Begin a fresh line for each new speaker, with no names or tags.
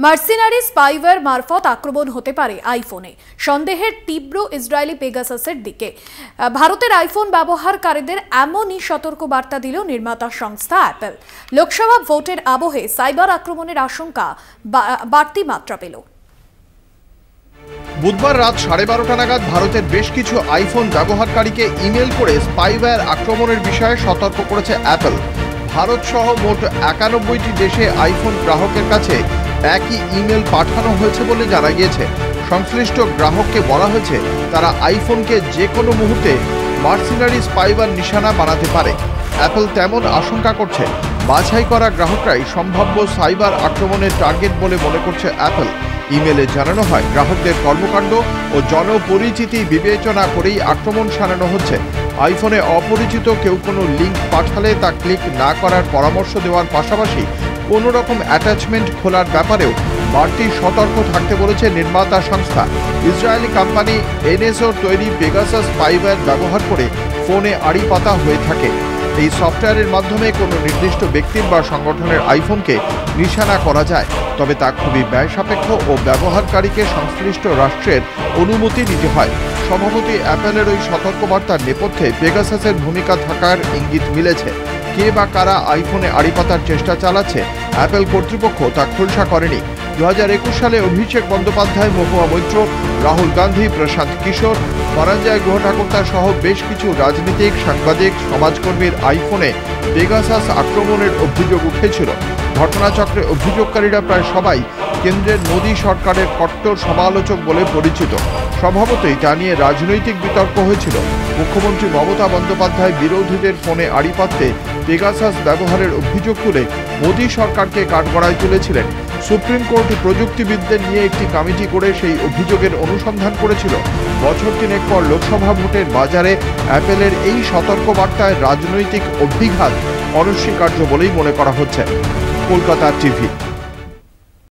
Mercenary spyware মারফত আক্রমণ হতে পারে আইফোনে। সন্দেহের তীব্র ইসরায়েলি পেগাসাসের দিকে। ভারতের আইফোন ব্যবহারকারীদের এমনই সতর্ক বার্তা দিল নির্মাতা সংস্থা অ্যাপল। লোকসভা ভোটের আবহে সাইবার আক্রমণের আশঙ্কা বাড়তি মাত্রা পেল।
বুধবার রাত 12:30 নাগাদ ভারতের বেশ কিছু আইফোন ব্যবহারকারীকে ইমেল করে স্পাইওয়্যার আক্রমণের বিষয়ে সতর্ক করেছে অ্যাপল। ভারত সহ মোট 91টি দেশে আইফোন গ্রাহকের কাছে একই ইমেল পাঠানো হয়েছে বলে জানা গিয়েছে। সংশ্লিষ্ট গ্রাহককে বলা হয়েছে তারা আইফোনকে যে কোনো মুহূর্তে মার্সিনারি স্পাইওয়্যার নিশানা বানাতে পারে। অ্যাপল তেমন আশঙ্কা করছে বাছাই করা গ্রাহকরাই সম্ভাব্য সাইবার আক্রমণের টার্গেট বলে মনে করছে অ্যাপল। ইমেলে জানানো হয় গ্রাহকদের কর্মকাণ্ড ও জনপরিচিতি বিবেচনা করেই আক্রমণ সানানো হচ্ছে। আইফোনে অপরিচিত কেউ কোনো লিঙ্ক পাঠালে তা ক্লিক না করার পরামর্শ দেওয়ার পাশাপাশি কোনো রকম অ্যাটাচমেন্ট খোলার ব্যাপারেও বাড়তি সতর্ক থাকতে বলেছে নির্মাতা সংস্থা। ইসরায়েলি কোম্পানি এনএসওর তৈরি পেগাসাস স্পাইওয়্যার ব্যবহার করে ফোনে আড়ি পাতা হয়ে থাকে। এই সফটওয়্যারের মাধ্যমে কোনো নির্দিষ্ট ব্যক্তির বা সংগঠনের আইফোনকে নিশানা করা যায়, তবে তা খুবই ব্যয় সাপেক্ষ ও ব্যবহারকারীকে সংশ্লিষ্ট রাষ্ট্রের অনুমতি নিতে হয়। স্বভাবতই অ্যাপলের ওই সতর্কবার্তার নেপথ্যে পেগাসাসের ভূমিকা থাকার ইঙ্গিত মিলেছে। কে বা কারা আইফোনে আড়ি পাতার চেষ্টা চালাচ্ছে অ্যাপল কর্তৃপক্ষ তা খোলসা করেনি। 2021 সালে অভিষেক বন্দ্যোপাধ্যায়, মহুয়া মৈত্র, রাহুল গান্ধী, প্রশান্ত কিশোর, ধনঞ্জয় গুহ ঠাকুরতা সহ বেশ কিছু রাজনীতিক, সাংবাদিক, সমাজকর্মীর আইফোনে পেগাসাস আক্রমণের অভিযোগ উঠেছিল। ঘটনাচক্রে অভিযোগকারীরা প্রায় সবাই কেন্দ্রের মোদী সরকারের কট্টর সমালোচক বলে পরিচিত। স্বভাবতই তা নিয়ে রাজনৈতিক বিতর্ক হয়েছিল। মুখ্যমন্ত্রী মমতা বন্দ্যোপাধ্যায় বিরোধীদের ফোনে আড়ি পাততে পেগাসাস ব্যবহারের অভিযোগ তুলে মোদী সরকারকে কাঠগড়ায় তুলেছিলেন। সুপ্রিম কোর্ট প্রযুক্তিবিদদের নিয়ে একটি কমিটি করে সেই অভিযোগের অনুসন্ধান করেছিল। বছর তিনেক পর লোকসভা ভোটের বাজারে অ্যাপলের এই সতর্কবার্তায় রাজনৈতিক অভিঘাত অনস্বীকার্য বলেই মনে করা হচ্ছে। কলকাতা টিভি।